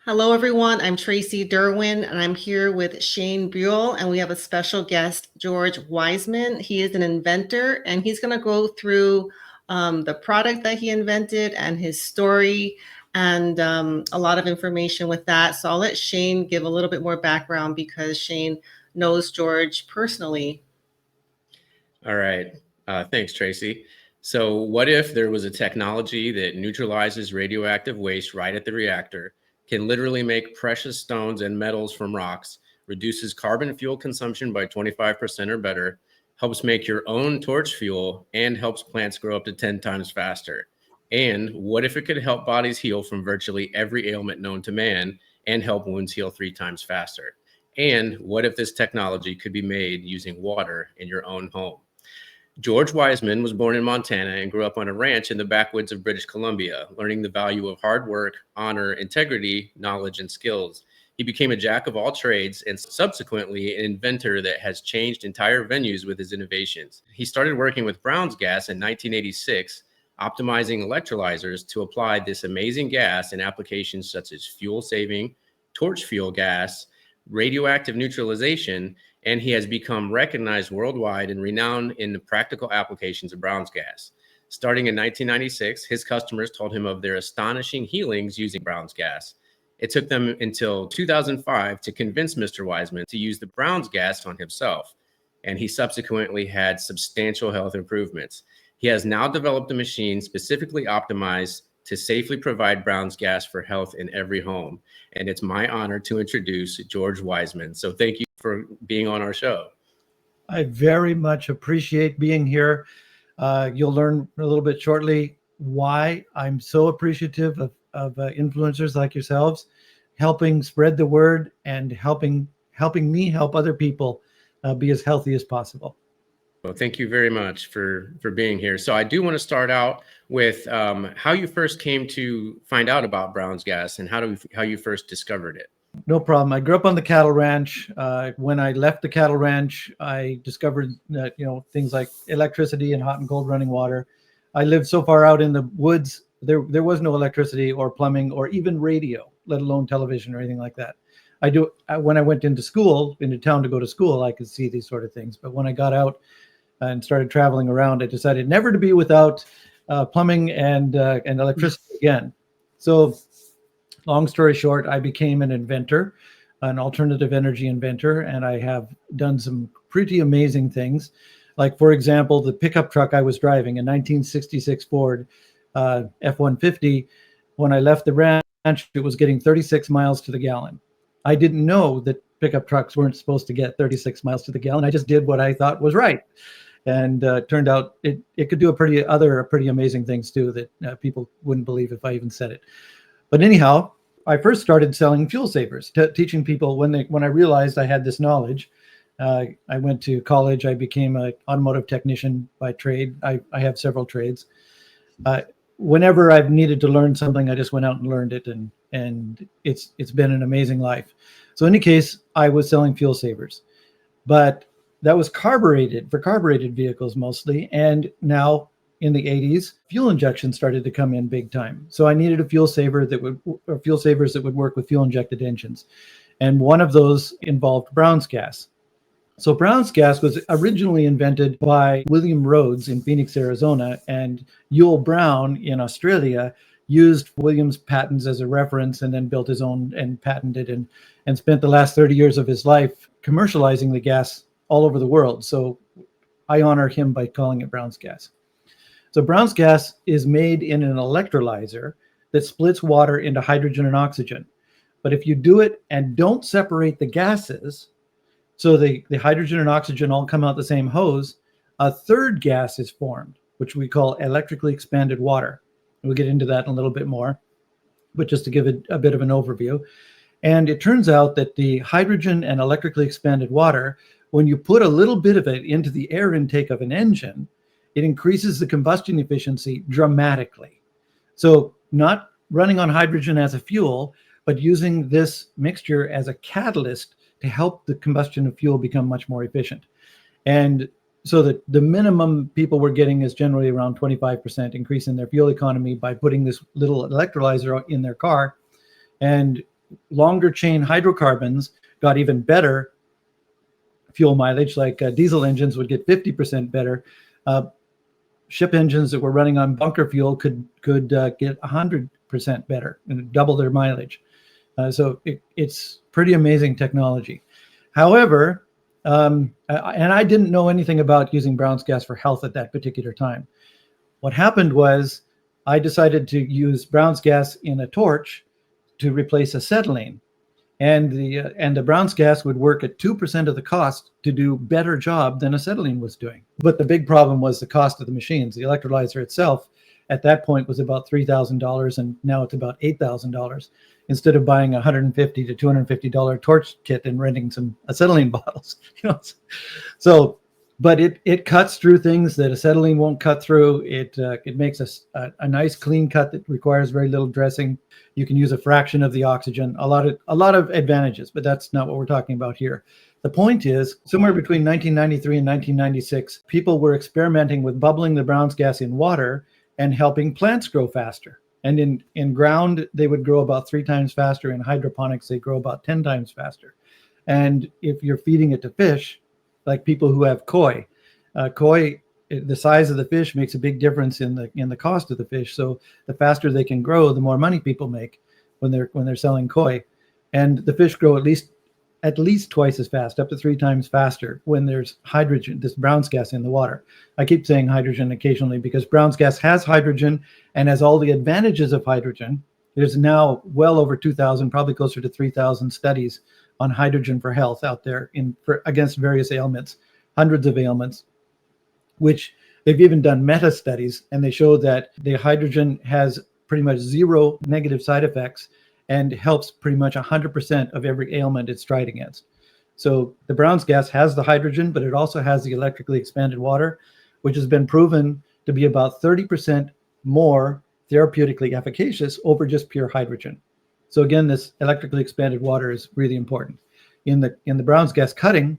Hello, everyone. I'm Tracy Derwin, and I'm here with Shane Buell, and we have a special guest, George Wiseman. He is an inventor, and he's going to go through the product that he invented and his story and a lot of information with that. So I'll let Shane give a little bit more background because Shane knows George personally. All right. Thanks, Tracy. So, what if there was a technology that neutralizes radioactive waste right at the reactor, can literally make precious stones and metals from rocks, reduces carbon fuel consumption by 25% or better, helps make your own torch fuel, and helps plants grow up to 10 times faster? And what if it could help bodies heal from virtually every ailment known to man and help wounds heal 3 times faster? And what if this technology could be made using water in your own home? George Wiseman was born in Montana and grew up on a ranch in the backwoods of British Columbia, learning the value of hard work, honor, integrity, knowledge, and skills. He became a jack of all trades and subsequently an inventor that has changed entire venues with his innovations. He started working with Brown's gas in 1986, optimizing electrolyzers to apply this amazing gas in applications such as fuel saving, torch fuel gas, radioactive neutralization, and he has become recognized worldwide and renowned in the practical applications of Brown's gas. Starting in 1996, his customers told him of their astonishing healings using Brown's gas. It took them until 2005 to convince Mr. Wiseman to use the Brown's gas on himself, and he subsequently had substantial health improvements. He has now developed a machine specifically optimized to safely provide Brown's gas for health in every home. And it's my honor to introduce George Wiseman. So thank you for being on our show. I very much appreciate being here. You'll learn a little bit shortly why I'm so appreciative of influencers like yourselves, helping spread the word and helping me help other people be as healthy as possible. Well, thank you very much for being here. So I do want to start out with how you first came to find out about Brown's gas and how you first discovered it. No problem. I grew up on the cattle ranch. When I left the cattle ranch, I discovered that, things like electricity and hot and cold running water. I lived so far out in the woods, there was no electricity or plumbing or even radio, let alone television or anything like that. When I went into town to go to school, I could see these sort of things. But when I got out and started traveling around, I decided never to be without plumbing and electricity again. So long story short, I became an inventor, an alternative energy inventor, and I have done some pretty amazing things. Like, for example, the pickup truck I was driving, a 1966 Ford F-150, when I left the ranch, it was getting 36 miles to the gallon. I didn't know that pickup trucks weren't supposed to get 36 miles to the gallon. I just did what I thought was right. And turned out it could do pretty amazing things too that people wouldn't believe if I even said it. But anyhow, I first started selling fuel savers, teaching people when I realized I had this knowledge. I went to college. I became an automotive technician by trade. I have several trades. Whenever I've needed to learn something, I just went out and learned it, and it's been an amazing life. So in any case, I was selling fuel savers, but that was carbureted vehicles mostly. And now in the 80s, fuel injection started to come in big time. So I needed a fuel savers that would work with fuel injected engines. And one of those involved Brown's gas. So Brown's gas was originally invented by William Rhodes in Phoenix, Arizona, and Yul Brown in Australia used William's patents as a reference and then built his own and patented and spent the last 30 years of his life commercializing the gas all over the world. So I honor him by calling it Brown's gas. So Brown's gas is made in an electrolyzer that splits water into hydrogen and oxygen. But if you do it and don't separate the gases, so the hydrogen and oxygen all come out the same hose, a third gas is formed, which we call electrically expanded water. And we'll get into that in a little bit more, but just to give it a bit of an overview. And it turns out that the hydrogen and electrically expanded water, when you put a little bit of it into the air intake of an engine, it increases the combustion efficiency dramatically. So not running on hydrogen as a fuel, but using this mixture as a catalyst to help the combustion of fuel become much more efficient. And so the minimum people were getting is generally around 25% increase in their fuel economy by putting this little electrolyzer in their car. And longer chain hydrocarbons got even better fuel mileage, like diesel engines would get 50% better. Ship engines that were running on bunker fuel could get 100% better and double their mileage. So it's pretty amazing technology. However, and I didn't know anything about using Brown's gas for health at that particular time. What happened was I decided to use Brown's gas in a torch to replace acetylene. And the Brown's gas would work at 2% of the cost to do better job than acetylene was doing. But the big problem was the cost of the machines. The electrolyzer itself at that point was about $3,000, and now it's about $8,000. Instead of buying a $150 to $250 torch kit and renting some acetylene bottles, So, but it cuts through things that acetylene won't cut through. It makes a nice clean cut that requires very little dressing. You can use a fraction of the oxygen. A lot of advantages, but that's not what we're talking about here. The point is, somewhere between 1993 and 1996, people were experimenting with bubbling the Brown's gas in water and helping plants grow faster. And in ground, they would grow about 3 times faster. In hydroponics, they grow about 10 times faster. And if you're feeding it to fish, like people who have koi, the size of the fish makes a big difference in the cost of the fish. So the faster they can grow, the more money people make when they're selling koi. And the fish grow at least twice as fast, up to 3 times faster when there's hydrogen, this Brown's gas in the water. I keep saying hydrogen occasionally because Brown's gas has hydrogen and has all the advantages of hydrogen. There's now well over 2,000, probably closer to 3,000 studies on hydrogen for health out there against various ailments, hundreds of ailments, which they've even done meta studies, and they show that the hydrogen has pretty much 0 negative side effects and helps pretty much 100% of every ailment it's tried against. So the Brown's gas has the hydrogen, but it also has the electrically expanded water, which has been proven to be about 30% more therapeutically efficacious over just pure hydrogen. So again, this electrically expanded water is really important. In the Brown's gas cutting,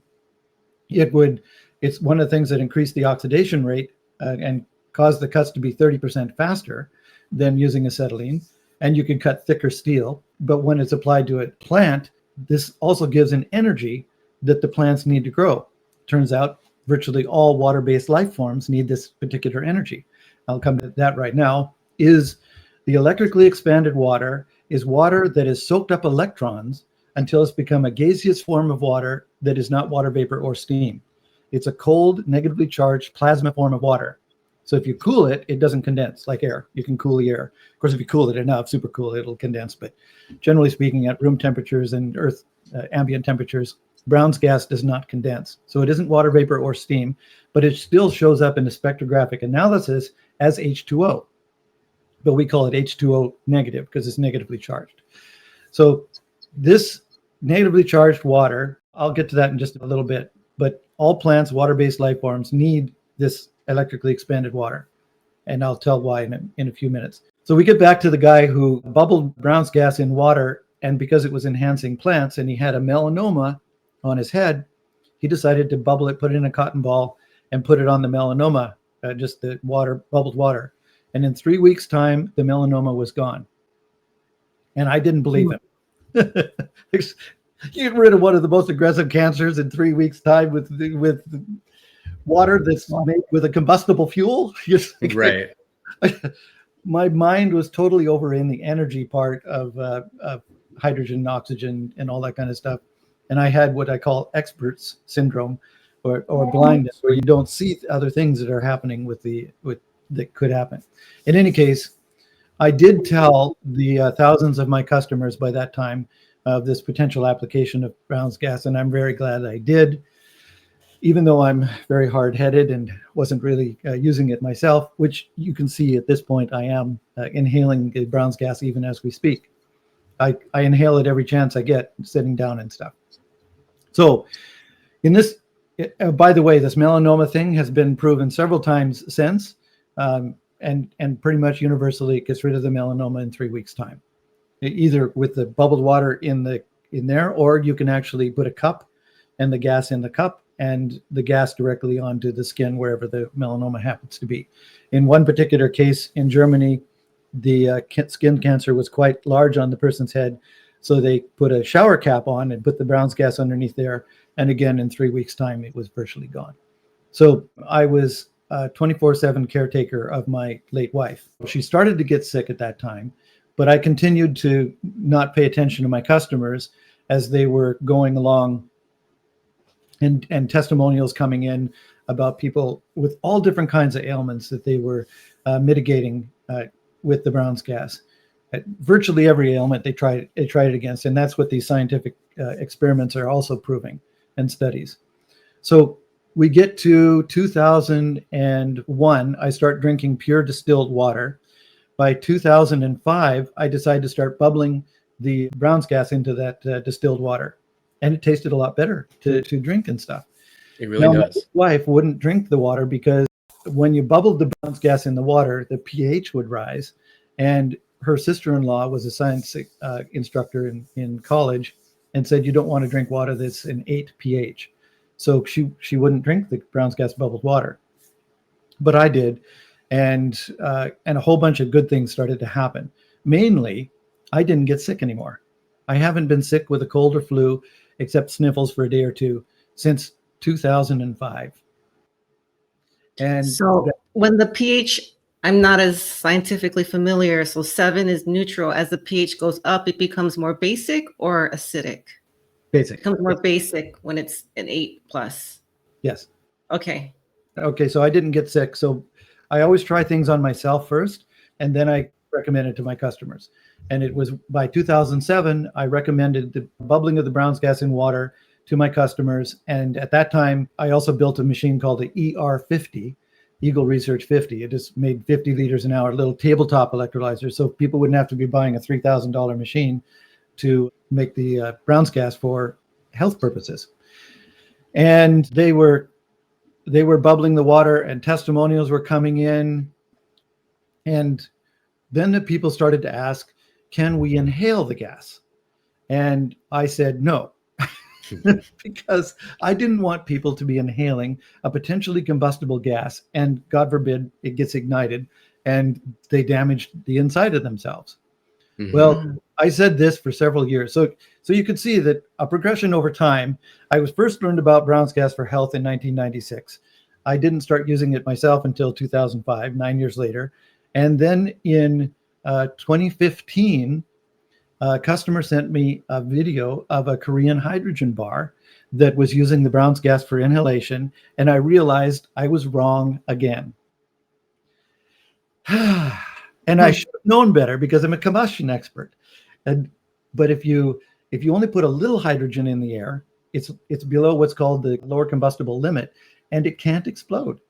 it's one of the things that increased the oxidation rate and caused the cuts to be 30% faster than using acetylene. And you can cut thicker steel, but when it's applied to a plant, this also gives an energy that the plants need to grow. Turns out virtually all water-based life forms need this particular energy. I'll come to that right now. Is the electrically expanded water is water that has soaked up electrons until it's become a gaseous form of water that is not water vapor or steam. It's a cold, negatively charged plasma form of water. So if you cool it, it doesn't condense like air. You can cool the air. Of course, if you cool it enough, super cool, it'll condense. But generally speaking, at room temperatures and earth ambient temperatures, Brown's gas does not condense. So it isn't water vapor or steam, but it still shows up in the spectrographic analysis as H2O. But we call it H2O negative because it's negatively charged. So this negatively charged water, I'll get to that in just a little bit, but all plants, water-based life forms need this electrically expanded water. And I'll tell why in a few minutes. So we get back to the guy who bubbled Brown's gas in water, and because it was enhancing plants and he had a melanoma on his head, he decided to bubble it, put it in a cotton ball, and put it on the melanoma, just the water, bubbled water. And in 3 weeks' time, the melanoma was gone. And I didn't believe him. You get rid of one of the most aggressive cancers in 3 weeks' time with water that's made with a combustible fuel. Right. My mind was totally over in the energy part of hydrogen, oxygen, and all that kind of stuff. And I had what I call experts syndrome or blindness, where you don't see other things that are happening that could happen. In any case, I did tell the thousands of my customers by that time of this potential application of Brown's gas, and I'm very glad I did, even though I'm very hard-headed and wasn't really using it myself, which you can see at this point I am inhaling the Brown's gas even as we speak. I inhale it every chance I get, sitting down and stuff. So in this, by the way, this melanoma thing has been proven several times since, and pretty much universally it gets rid of the melanoma in 3 weeks' time, either with the bubbled water in there, or you can actually put a cup and the gas in the cup and the gas directly onto the skin wherever the melanoma happens to be. In one particular case in Germany, the skin cancer was quite large on the person's head, So they put a shower cap on and put the Brown's gas underneath there. And again, in 3 weeks' time, it was virtually gone. So I was a 24/7 caretaker of my late wife. She started to get sick at that time, but I continued to not pay attention to my customers as they were going along, and testimonials coming in about people with all different kinds of ailments that they were mitigating with the Brown's gas. Virtually every ailment they tried it against, and that's what these scientific experiments are also proving, and studies. So we get to 2001, I start drinking pure distilled water. By 2005, I decide to start bubbling the Brown's gas into that distilled water, and it tasted a lot better to drink and stuff. It really Now, does. my wife wouldn't drink the water because when you bubbled the Brown's gas in the water, the pH would rise. And her sister-in-law was a science instructor in college, and said you don't want to drink water that's an 8 pH. So she wouldn't drink the Brown's gas bubbled water, but I did, and a whole bunch of good things started to happen. Mainly, I didn't get sick anymore. I haven't been sick with a cold or flu, except sniffles for a day or two, since 2005. And So when the pH, I'm not as scientifically familiar. So 7 is neutral. As the pH goes up, it becomes more basic or acidic? basic. It becomes more basic when it's an 8 plus. Yes. Okay. Okay, so I didn't get sick. So I always try things on myself first, and then I recommend it to my customers. And it was by 2007, I recommended the bubbling of the Brown's gas in water to my customers. And at that time, I also built a machine called the ER50, Eagle Research 50. It just made 50 liters an hour, little tabletop electrolyzer. So people wouldn't have to be buying a $3,000 machine to make the Brown's gas for health purposes. And they were bubbling the water, and testimonials were coming in. And then the people started to ask, can we inhale the gas? And I said, no, because I didn't want people to be inhaling a potentially combustible gas, and God forbid it gets ignited and they damage the inside of themselves. Mm-hmm. Well, I said this for several years. So you could see that a progression over time. I was first learned about Brown's gas for health in 1996. I didn't start using it myself until 2005, 9 years later. And then in 2015, a customer sent me a video of a Korean hydrogen bar that was using the Brown's gas for inhalation. And I realized I was wrong again. And I should have known better because I'm a combustion expert. But if you only put a little hydrogen in the air, it's below what's called the lower combustible limit, and it can't explode.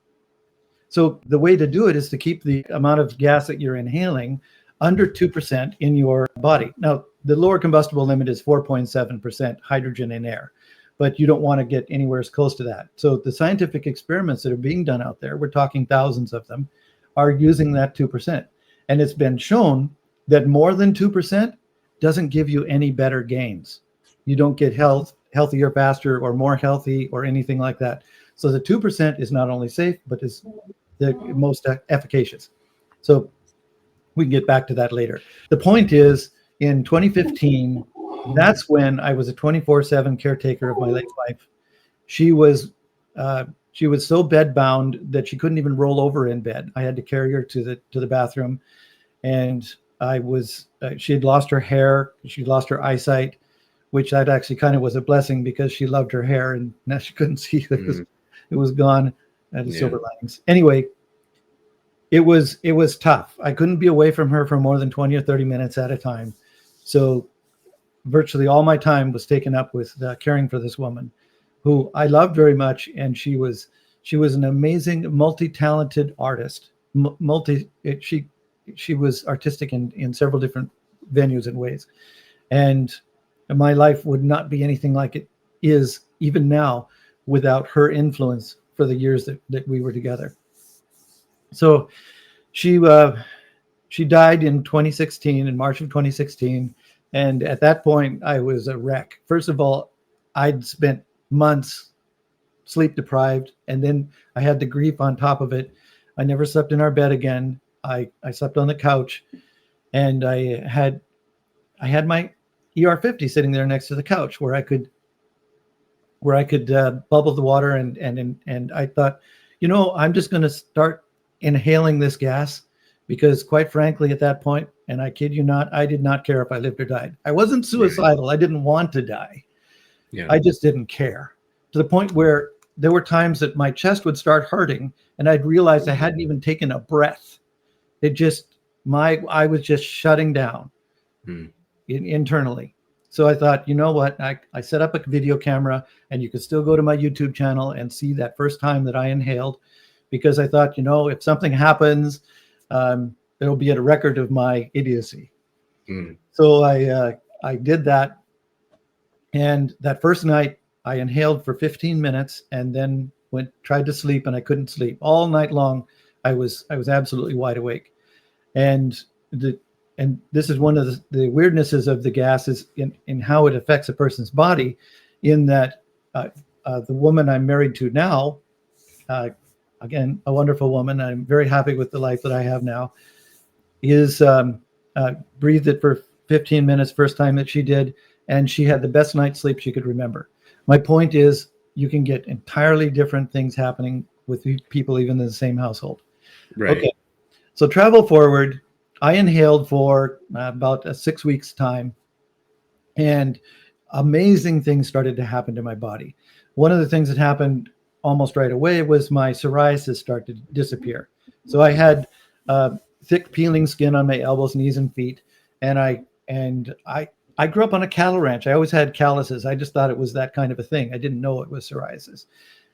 So the way to do it is to keep the amount of gas that you're inhaling under 2% in your body. Now, the lower combustible limit is 4.7% hydrogen in air, but you don't want to get anywhere as close to that. So the scientific experiments that are being done out there, we're talking thousands of them, are using that 2%. And it's been shown that more than 2% doesn't give you any better gains. You don't get healthier faster or more healthy or anything like that. So the 2% is not only safe, but is the most efficacious. So we can get back to that later. The point is, in 2015, that's when I was a 24/7 caretaker of my late wife. She was so bedbound that she couldn't even roll over in bed. I had to carry her to the bathroom, and she had lost her hair, she lost her eyesight, which that actually kind of was a blessing because she loved her hair, and now she couldn't see it was gone. And silver linings. Anyway, it was tough. I couldn't be away from her for more than 20 or 30 minutes at a time. So virtually all my time was taken up with caring for this woman, who I loved very much, and she was an amazing, multi-talented artist. She was artistic in several different venues and ways, and my life would not be anything like it is even now without her influence for the years that we were together. So she died in 2016, in March of 2016. And at that point, I was a wreck. First of all, I'd spent months sleep deprived, and then I had the grief on top of it. I never slept in our bed again. I slept on the couch, and I had my ER50 sitting there next to the couch where I could bubble the water, and I thought, I'm just going to start inhaling this gas, because quite frankly, at that point, and I kid you not, I did not care if I lived or died. I wasn't suicidal. I didn't want to die. Yeah. I just didn't care, to the point where there were times that my chest would start hurting and I'd realize I hadn't even taken a breath. I was just shutting down internally. So I thought, you know what? I set up a video camera, and you could still go to my YouTube channel and see that first time that I inhaled, because I thought, if something happens, it'll be a record of my idiocy. So I did that. And that first night I inhaled for 15 minutes and then tried to sleep, and I couldn't sleep all night long. I was absolutely wide awake. And this is one of the weirdnesses of the gas, is in how it affects a person's body, in that the woman I'm married to now, again, a wonderful woman, I'm very happy with the life that I have now, is breathed it for 15 minutes first time that she did, and she had the best night's sleep she could remember. My point is, you can get entirely different things happening with people even in the same household. Right. Okay. So travel forward, I inhaled for about 6 weeks time, and amazing things started to happen to my body. One of the things that happened almost right away was my psoriasis started to disappear. So I had thick peeling skin on my elbows, knees, and feet, and I grew up on a cattle ranch. I always had calluses. I just thought it was that kind of a thing. I didn't know it was psoriasis,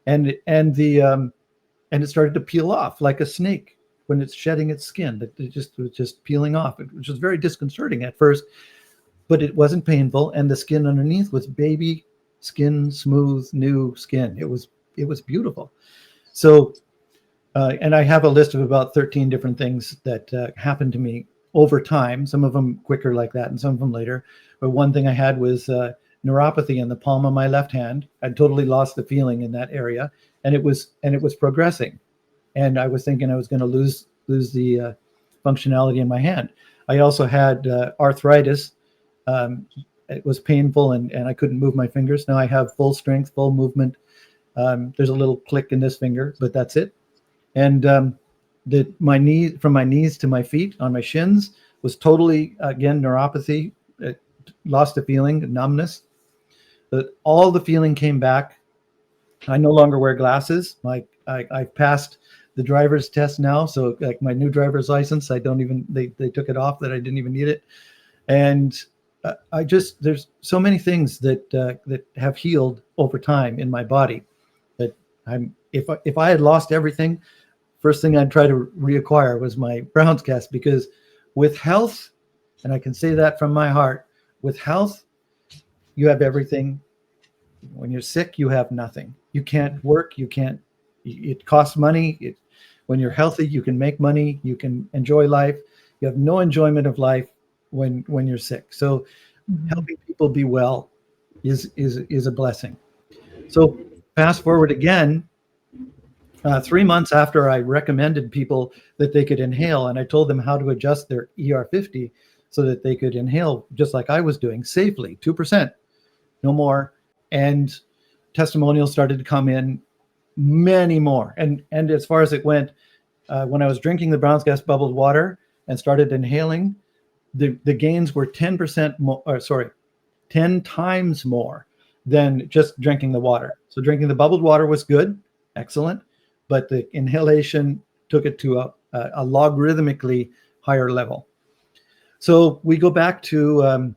and it started to peel off like a snake when it's shedding its skin. It was just peeling off, which was very disconcerting at first, but it wasn't painful. And the skin underneath was baby skin, smooth, new skin. It was beautiful. So, and I have a list of about 13 different things that happened to me over time, some of them quicker like that and some of them later. But one thing I had was neuropathy in the palm of my left hand. I'd totally lost the feeling in that area, and it was progressing. And I was thinking I was going to lose the functionality in my hand. I also had arthritis. It was painful, and I couldn't move my fingers. Now I have full strength, full movement. There's a little click in this finger, but that's it. And my knee, from my knees to my feet on my shins, was totally, again, neuropathy. It lost the feeling, numbness. But all the feeling came back. I no longer wear glasses. I've passed the driver's test now. So like my new driver's license, I don't even, they took it off that I didn't even need it. And there's so many things that have healed over time in my body that if I had lost everything, first thing I'd try to reacquire was my Brown's cast, because with health, and I can say that from my heart, with health, you have everything. When you're sick, you have nothing. You can't work. It costs money. When you're healthy, you can make money. You can enjoy life. You have no enjoyment of life when you're sick. So helping people be well is a blessing. So fast forward again, 3 months after I recommended people that they could inhale, and I told them how to adjust their ER50 so that they could inhale just like I was doing safely, 2%, no more. And testimonials started to come in, many more. And as far as it went, when I was drinking the Brown's gas bubbled water and started inhaling, the gains were 10% more, 10 times more than just drinking the water. So drinking the bubbled water was good, excellent, but the inhalation took it to a logarithmically higher level. So we go back to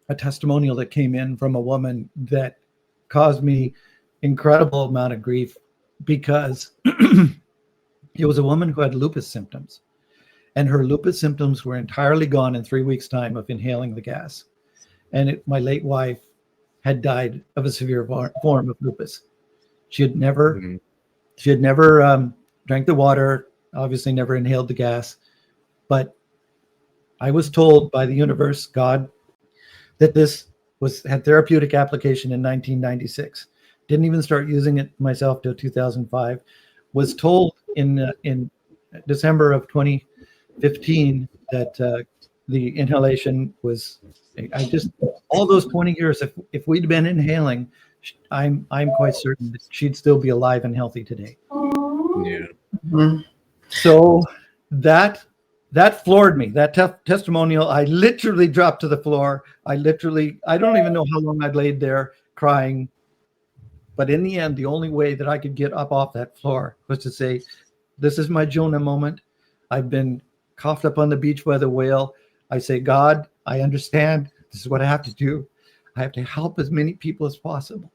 a testimonial that came in from a woman that caused me incredible amount of grief, because it was a woman who had lupus symptoms, and her lupus symptoms were entirely gone in 3 weeks' time of inhaling the gas. And my late wife had died of a severe form of lupus. She had never drank the water, obviously never inhaled the gas, but I was told by the universe, God, that this had therapeutic application in 1996. Didn't even start using it myself till 2005. Was told in December of 2015 that the inhalation was, I just, all those 20 years, if we'd been inhaling, I'm quite certain that she'd still be alive and healthy today. Yeah. Mhm. So that floored me. That testimonial, I literally dropped to the floor. I don't even know how long I'd laid there crying. But in the end, the only way that I could get up off that floor was to say, this is my Jonah moment. I've been coughed up on the beach by the whale. I say, God, I understand. This is what I have to do. I have to help as many people as possible,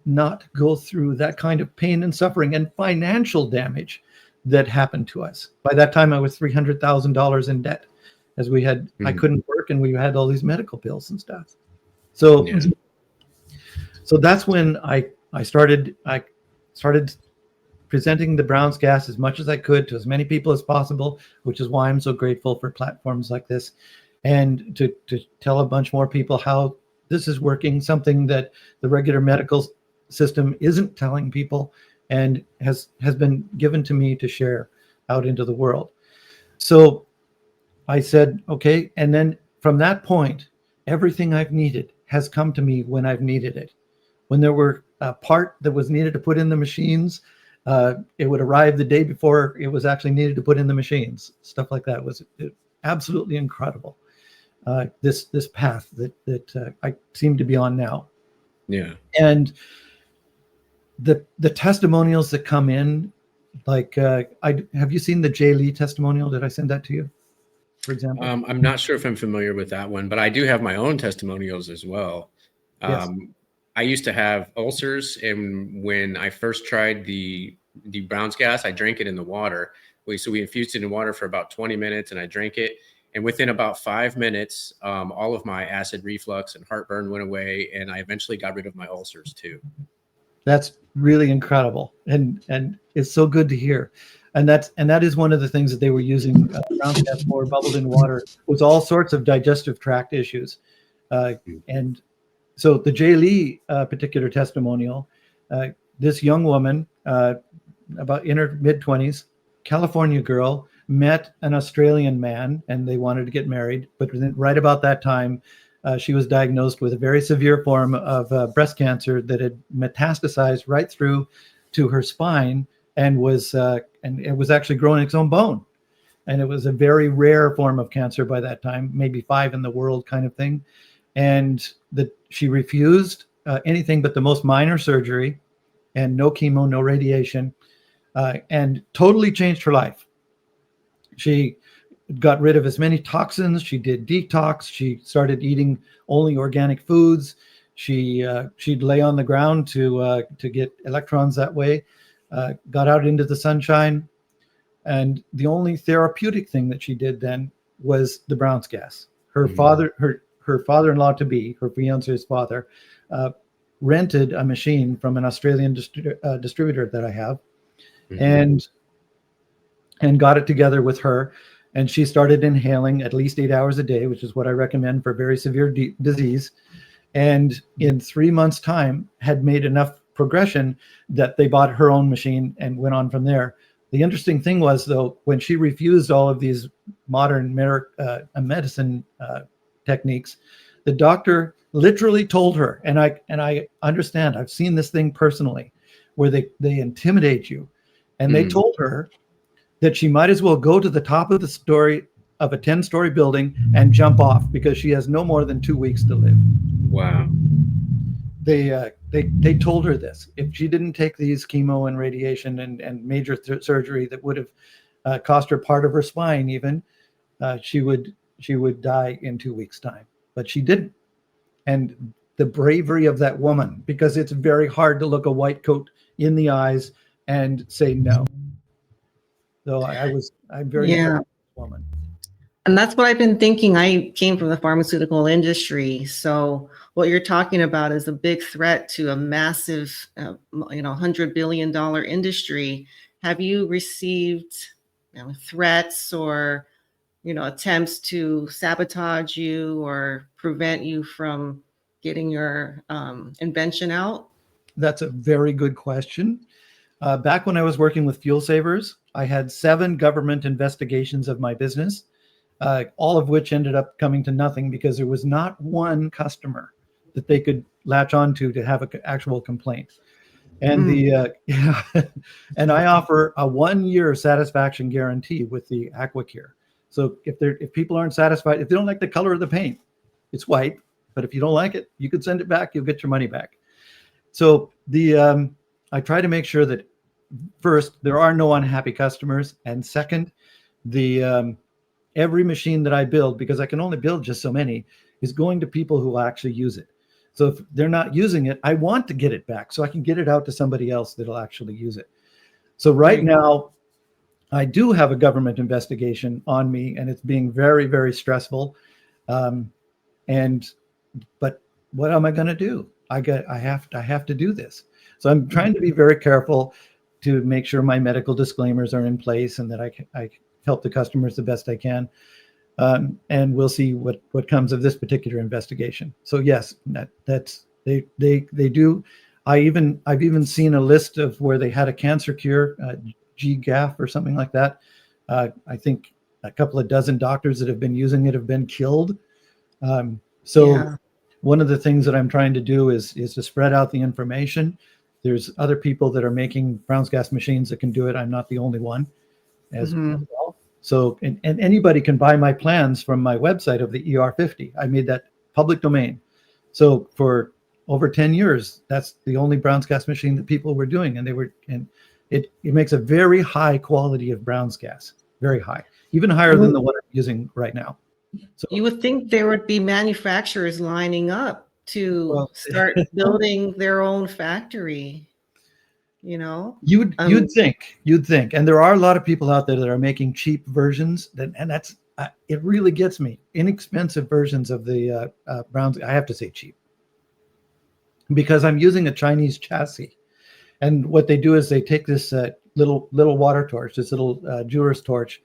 not go through that kind of pain and suffering and financial damage that happened to us. By that time, I was $300,000 in debt, as I couldn't work, and we had all these medical bills and stuff. So, Yeah. so that's when I started presenting the Brown's gas as much as I could to as many people as possible, which is why I'm so grateful for platforms like this, and to tell a bunch more people how this is working, something that the regular medical system isn't telling people, and has been given to me to share out into the world. So I said, okay. And then from that point, everything I've needed has come to me when I've needed it. When there were a part that was needed to put in the machines, it would arrive the day before it was actually needed to put in the machines. Stuff like that was absolutely incredible. This path that I seem to be on now. Yeah. And the testimonials that come in, like have you seen the Jay Lee testimonial? Did I send that to you, for example? I'm not sure if I'm familiar with that one, but I do have my own testimonials as well. Yes. I used to have ulcers, and when I first tried the Brown's gas, I drank it in the water. So we infused it in water for about 20 minutes, and I drank it. And within about 5 minutes, all of my acid reflux and heartburn went away, and I eventually got rid of my ulcers too. That's really incredible, and it's so good to hear. And that is one of the things that they were using Brown's gas for, bubbled in water, with all sorts of digestive tract issues. And so the Jay Lee particular testimonial, this young woman, about in her mid-20s, California girl, met an Australian man, and they wanted to get married. But right about that time, she was diagnosed with a very severe form of breast cancer that had metastasized right through to her spine, and it was actually growing its own bone. And it was a very rare form of cancer by that time, maybe 5 in the world kind of thing. And she refused anything but the most minor surgery, and no chemo, no radiation, and totally changed her life. She got rid of as many toxins. She did detox. She started eating only organic foods. She'd lay on the ground to get electrons that way. Got out into the sunshine, and the only therapeutic thing that she did then was the Brown's gas. Her father-in-law to be, her fiance's father, rented a machine from an Australian distributor that I have, and got it together with her. And she started inhaling at least 8 hours a day, which is what I recommend for very severe disease. And in 3 months' time, had made enough progression that they bought her own machine and went on from there. The interesting thing was, though, when she refused all of these modern medicine techniques, the doctor literally told her, and I understand, I've seen this thing personally, where they intimidate you, and they told her that she might as well go to the top of the story of a 10-story building and jump off, because she has no more than 2 weeks to live. Wow. They told her this. If she didn't take these chemo and radiation and major surgery that would have cost her part of her spine even, she would die in 2 weeks' time. But she didn't. And the bravery of that woman, because it's very hard to look a white coat in the eyes and say no. So I'm very impressed with this woman. And that's what I've been thinking. I came from the pharmaceutical industry. So what you're talking about is a big threat to a massive, $100 billion industry. Have you received threats or, attempts to sabotage you or prevent you from getting your invention out? That's a very good question. Back when I was working with Fuel Savers, I had 7 government investigations of my business. all of which ended up coming to nothing because there was not one customer that they could latch onto to have an actual complaint. And and I offer a 1-year satisfaction guarantee with the Aquacure. So if people aren't satisfied, if they don't like the color of the paint, it's white. But if you don't like it, you can send it back. You'll get your money back. So I try to make sure that first there are no unhappy customers, and second, every machine that I build, because I can only build just so many, is going to people who will actually use it. So if they're not using it, I want to get it back so I can get it out to somebody else that'll actually use it. So right now, I do have a government investigation on me, and it's being very, very stressful. But what am I going to do? I have to do this. So I'm trying to be very careful to make sure my medical disclaimers are in place and that I help the customers the best I can. And we'll see what comes of this particular investigation. So yes, that's they do. I've even seen a list of where they had a cancer cure, GGAF or something like that. I think a couple of dozen doctors that have been using it have been killed. One of the things that I'm trying to do is to spread out the information. There's other people that are making Brown's gas machines that can do it. I'm not the only one as well. So, and anybody can buy my plans from my website of the ER50. I made that public domain. So for over 10 years, that's the only Brown's gas machine that people were doing. And it makes a very high quality of Brown's gas, very high, even higher than the one I'm using right now. So you would think there would be manufacturers lining up to start building their own factory. You'd think, and there are a lot of people out there that are making cheap versions, and that's it really gets me. Inexpensive versions of the Brown's. I have to say cheap because I'm using a Chinese chassis, and what they do is they take this little water torch, this little jeweler's torch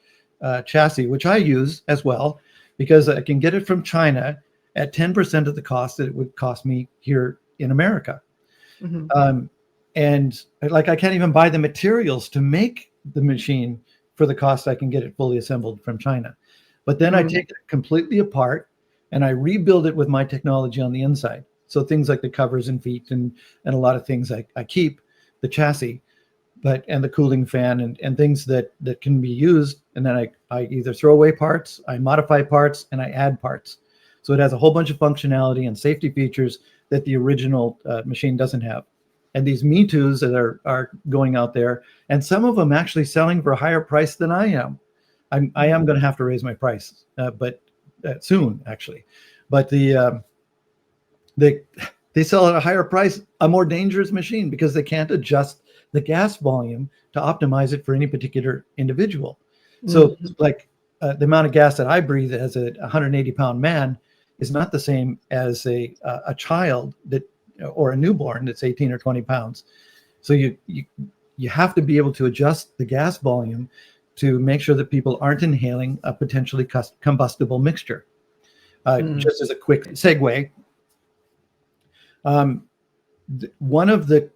chassis, which I use as well because I can get it from China at 10% of the cost that it would cost me here in America. And like, I can't even buy the materials to make the machine for the cost I can get it fully assembled from China. But then I take it completely apart and I rebuild it with my technology on the inside. So things like the covers and feet and a lot of things I keep, the chassis, and the cooling fan and things that can be used. And then I either throw away parts, I modify parts, and I add parts. So it has a whole bunch of functionality and safety features that the original machine doesn't have. And these Me Too's that are going out there, and some of them actually selling for a higher price than I am. I am going to have to raise my price, but soon actually. But they sell at a higher price a more dangerous machine because they can't adjust the gas volume to optimize it for any particular individual. So like the amount of gas that I breathe as a 180-pound man is not the same as a child or a newborn that's 18 or 20 pounds. So you have to be able to adjust the gas volume to make sure that people aren't inhaling a potentially combustible mixture. Just as a quick segue, one of the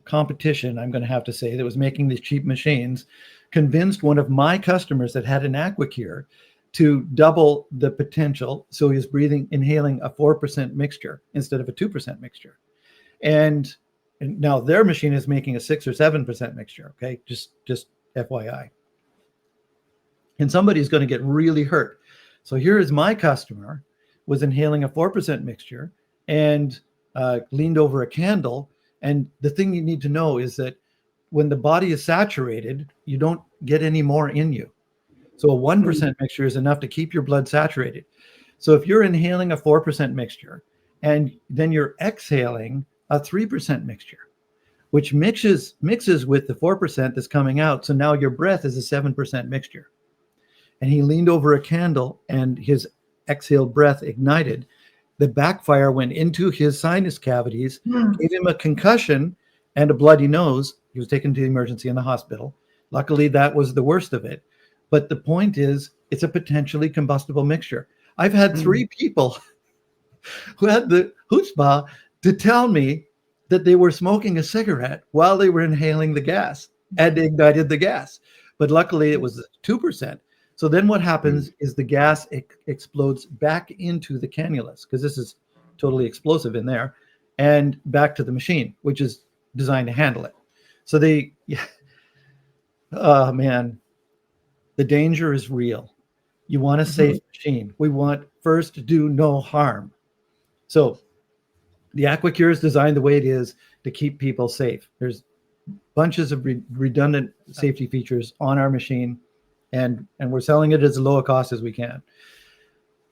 competition, I'm going to have to say, that was making these cheap machines convinced one of my customers that had an Aquacure to double the potential. So he was inhaling a 4% mixture instead of a 2% mixture. And now their machine is making a 6 or 7% mixture. Okay. Just FYI. And somebody's going to get really hurt. So here is my customer was inhaling a 4% mixture and leaned over a candle. And the thing you need to know is that when the body is saturated, you don't get any more in you. So a 1% mixture is enough to keep your blood saturated. So if you're inhaling a 4% mixture and then you're exhaling a 3% mixture, which mixes with the 4% that's coming out. So now your breath is a 7% mixture. And he leaned over a candle and his exhaled breath ignited. The backfire went into his sinus cavities, gave him a concussion and a bloody nose. He was taken to the emergency in the hospital. Luckily, that was the worst of it. But the point is, it's a potentially combustible mixture. I've had 3 people who had the chutzpah to tell me that they were smoking a cigarette while they were inhaling the gas and ignited the gas. But luckily, it was 2%. So then what happens is the gas explodes back into the cannulas, because this is totally explosive in there, and back to the machine, which is designed to handle it. So oh man, the danger is real. You want a safe machine. We want first to do no harm. So the Aquacure is designed the way it is to keep people safe. There's bunches of redundant safety features on our machine, and we're selling it as low a cost as we can.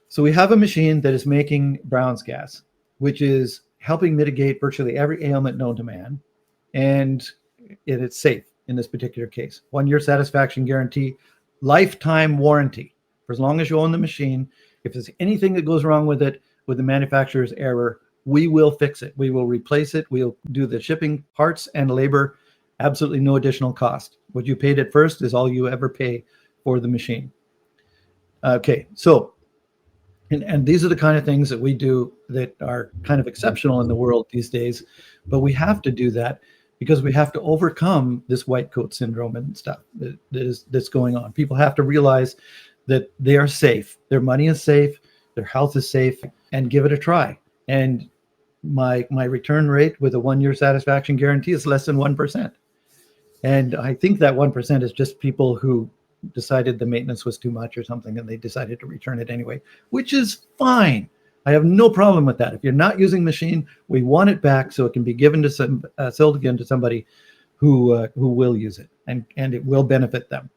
So we have a machine that is making Brown's gas, which is helping mitigate virtually every ailment known to man, and it's safe in this particular case. 1 year satisfaction guarantee, lifetime warranty for as long as you own the machine. If there's anything that goes wrong with it, with the manufacturer's error, we will fix it. We will replace it. We'll do the shipping, parts, and labor. Absolutely no additional cost. What you paid at first is all you ever pay for the machine. Okay, so, and these are the kind of things that we do that are kind of exceptional in the world these days, but we have to do that because we have to overcome this white coat syndrome and stuff that's going on. People have to realize that they are safe. Their money is safe. Their health is safe, and give it a try. And my return rate with a 1 year satisfaction guarantee is less than 1%. And I think that 1% is just people who decided the maintenance was too much or something, and they decided to return it anyway, which is fine. I have no problem with that. If you're not using the machine, we want it back so it can be given to sold again to somebody who will use it, and it will benefit them.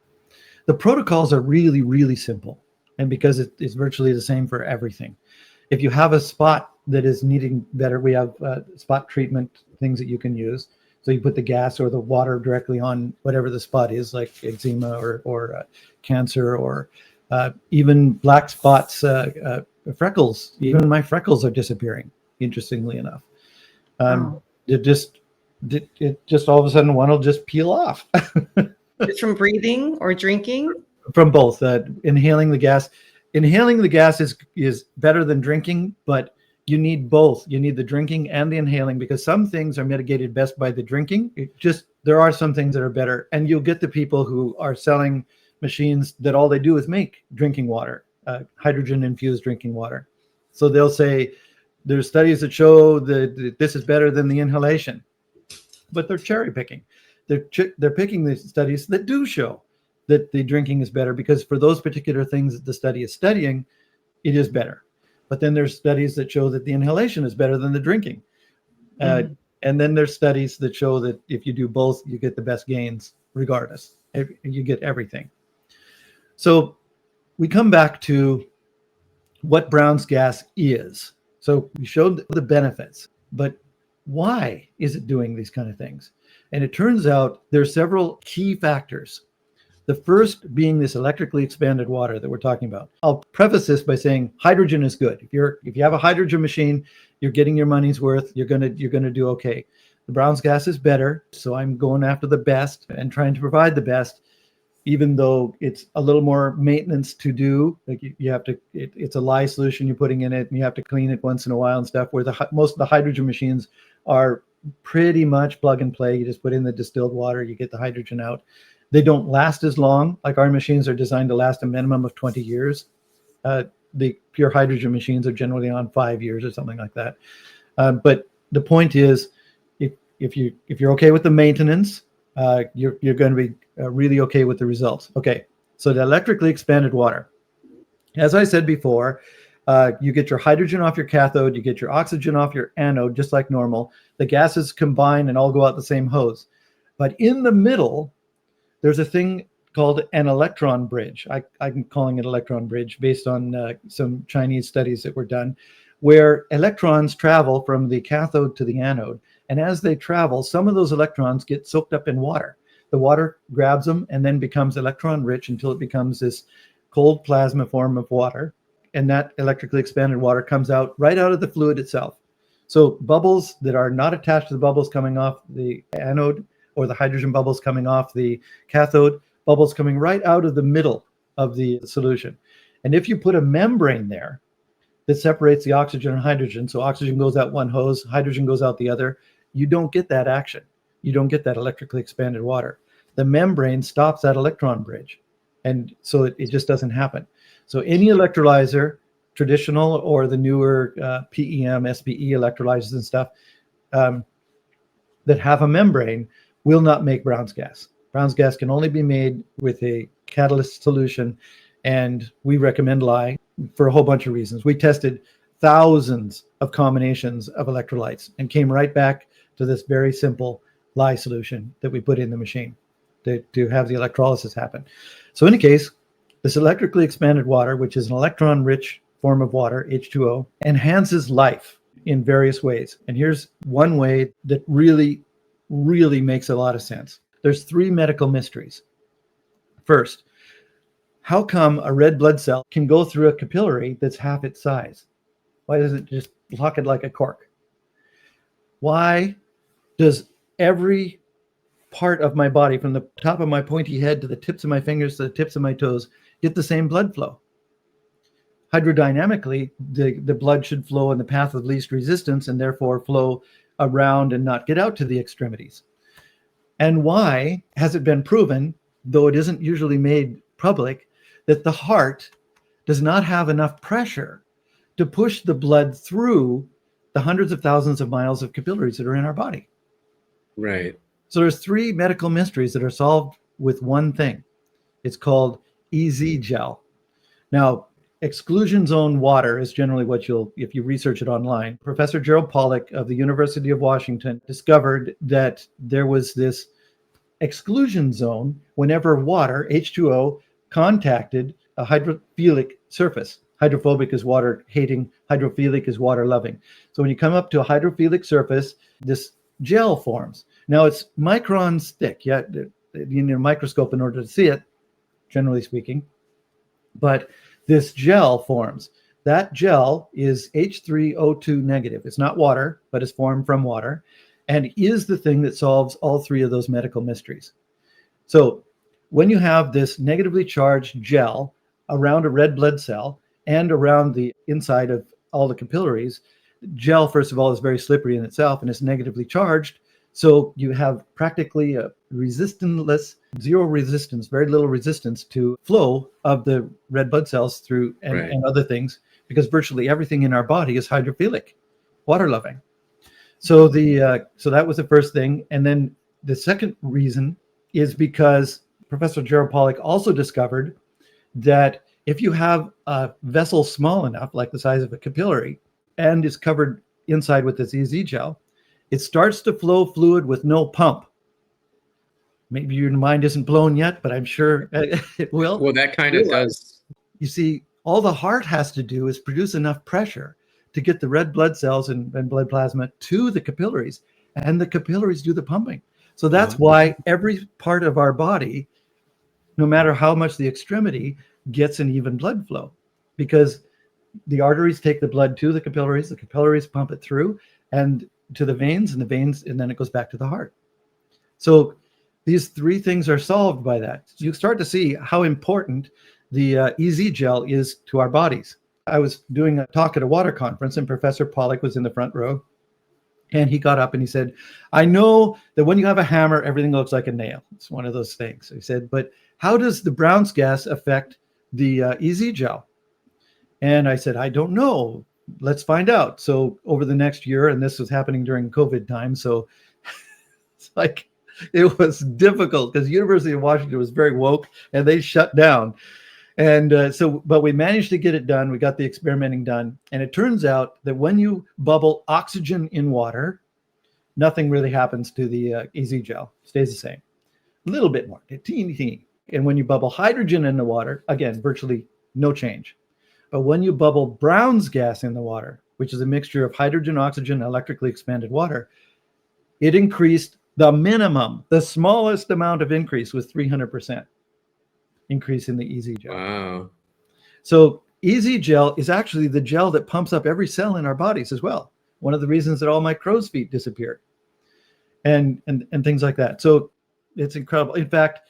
The protocols are really, really simple, and because it's virtually the same for everything. If you have a spot that is needing better, we have spot treatment things that you can use. So you put the gas or the water directly on whatever the spot is, like eczema or cancer, or even black spots, freckles. Even my freckles are disappearing, interestingly enough. Wow. It just all of a sudden one will just peel off. Just from breathing or drinking? From both. Inhaling the gas. Inhaling the gas is better than drinking, but you need both. You need the drinking and the inhaling, because some things are mitigated best by the drinking. There are some things that are better, and you'll get the people who are selling machines that all they do is make drinking water, hydrogen infused drinking water. So they'll say there's studies that show that this is better than the inhalation, but they're cherry picking. They're picking the studies that do show that the drinking is better, because for those particular things that the study is studying, it is better. But then there's studies that show that the inhalation is better than the drinking. And then there's studies that show that if you do both, you get the best gains regardless. You get everything. So we come back to what Brown's gas is. So we showed the benefits, but why is it doing these kind of things? And it turns out there's several key factors. The first being this electrically expanded water that we're talking about. I'll preface this by saying hydrogen is good. If you have a hydrogen machine, you're getting your money's worth. You're gonna do okay. The Brown's gas is better, so I'm going after the best and trying to provide the best, even though it's a little more maintenance to do. Like you have to, it's a lye solution you're putting in it, and you have to clean it once in a while and stuff. Where most of the hydrogen machines are pretty much plug and play. You just put in the distilled water, you get the hydrogen out. They don't last as long. Like our machines are designed to last a minimum of 20 years. The pure hydrogen machines are generally on 5 years or something like that. But the point is, if you're okay with the maintenance, you're going to be really okay with the results. Okay, so the electrically expanded water. As I said before, you get your hydrogen off your cathode, you get your oxygen off your anode, just like normal. The gases combine and all go out the same hose. But in the middle, there's a thing called an electron bridge. I'm calling it electron bridge based on some Chinese studies that were done, where electrons travel from the cathode to the anode. And as they travel, some of those electrons get soaked up in water. The water grabs them and then becomes electron rich until it becomes this cold plasma form of water. And that electrically expanded water comes out right out of the fluid itself. So bubbles that are not attached to the bubbles coming off the anode, or the hydrogen bubbles coming off the cathode, bubbles coming right out of the middle of the solution. And if you put a membrane there that separates the oxygen and hydrogen, so oxygen goes out one hose, hydrogen goes out the other, you don't get that action. You don't get that electrically expanded water. The membrane stops that electron bridge. And so it just doesn't happen. So any electrolyzer, traditional or the newer PEM, SPE electrolyzers and stuff that have a membrane will not make Brown's gas. Brown's gas can only be made with a catalyst solution, and we recommend lye for a whole bunch of reasons. We tested thousands of combinations of electrolytes and came right back to this very simple lye solution that we put in the machine to have the electrolysis happen. So in any case, this electrically expanded water, which is an electron-rich form of water, H2O, enhances life in various ways. And here's one way that really, really makes a lot of sense. There's 3 medical mysteries. First, how come a red blood cell can go through a capillary that's half its size? Why doesn't it just lock it like a cork? Why does every part of my body, from the top of my pointy head to the tips of my fingers to the tips of my toes, get the same blood flow? Hydrodynamically, the blood should flow in the path of least resistance and therefore flow around and not get out to the extremities. And why has it been proven, though it isn't usually made public, that the heart does not have enough pressure to push the blood through the hundreds of thousands of miles of capillaries that are in our body? Right. So there's 3 medical mysteries that are solved with one thing. It's called EZ gel. Now, exclusion zone water is generally what if you research it online. Professor Gerald Pollack of the University of Washington discovered that there was this exclusion zone whenever water, H2O, contacted a hydrophilic surface. Hydrophobic is water hating, hydrophilic is water loving. So when you come up to a hydrophilic surface, this gel forms. Now it's microns thick. You need a microscope in order to see it, generally speaking. But this gel forms. That gel is H3O2 negative. It's not water, but it's formed from water, and is the thing that solves all 3 of those medical mysteries. So when you have this negatively charged gel around a red blood cell and around the inside of all the capillaries, gel, first of all, is very slippery in itself and it's negatively charged. So you have practically a resistanceless, zero resistance, very little resistance to flow of the red blood cells through and other things, because virtually everything in our body is hydrophilic, water loving. So so that was the first thing. And then the second reason is because Professor Gerald Pollack also discovered that if you have a vessel small enough, like the size of a capillary, and is covered inside with this EZ gel, it starts to flow fluid with no pump. Maybe your mind isn't blown yet, but I'm sure it will. Well, that kind of does. You see, all the heart has to do is produce enough pressure to get the red blood cells and blood plasma to the capillaries, and the capillaries do the pumping. So that's why every part of our body, no matter how much the extremity, gets an even blood flow, because the arteries take the blood to the capillaries pump it through and to the veins, and then it goes back to the heart. So these 3 things are solved by that. You start to see how important the EZ gel is to our bodies. I was doing a talk at a water conference, and Professor Pollack was in the front row, and he got up and he said, I know that when you have a hammer, everything looks like a nail. It's one of those things. He said, but how does the Brown's gas affect the EZ gel? And I said, I don't know. Let's find out. So over the next year, and this was happening during COVID time, so it's like it was difficult because the University of Washington was very woke and they shut down. And but we managed to get it done. We got the experimenting done. And it turns out that when you bubble oxygen in water, nothing really happens to the EZ gel. It stays the same. A little bit more, teeny. And when you bubble hydrogen in the water, again, virtually no change. But when you bubble Brown's gas in the water, which is a mixture of hydrogen, oxygen, electrically expanded water, it increased the minimum. The smallest amount of increase was 300% increase in the EZ gel. Wow. So EZ gel is actually the gel that pumps up every cell in our bodies as well. One of the reasons that all my crow's feet disappeared and things like that. So it's incredible. In fact,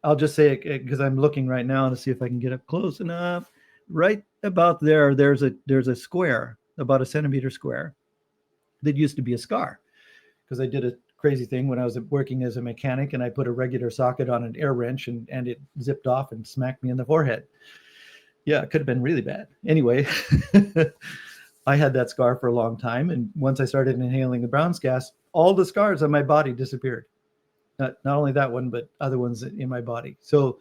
I'll just say it because I'm looking right now to see if I can get up close enough. Right about there's a square, about a centimeter square, that used to be a scar, because I did crazy thing when I was working as a mechanic, and I put a regular socket on an air wrench, and it zipped off and smacked me in the forehead. Yeah, it could have been really bad. Anyway, I had that scar for a long time, and once I started inhaling the Brown's gas, all the scars on my body disappeared. Not only that one, but other ones in my body. So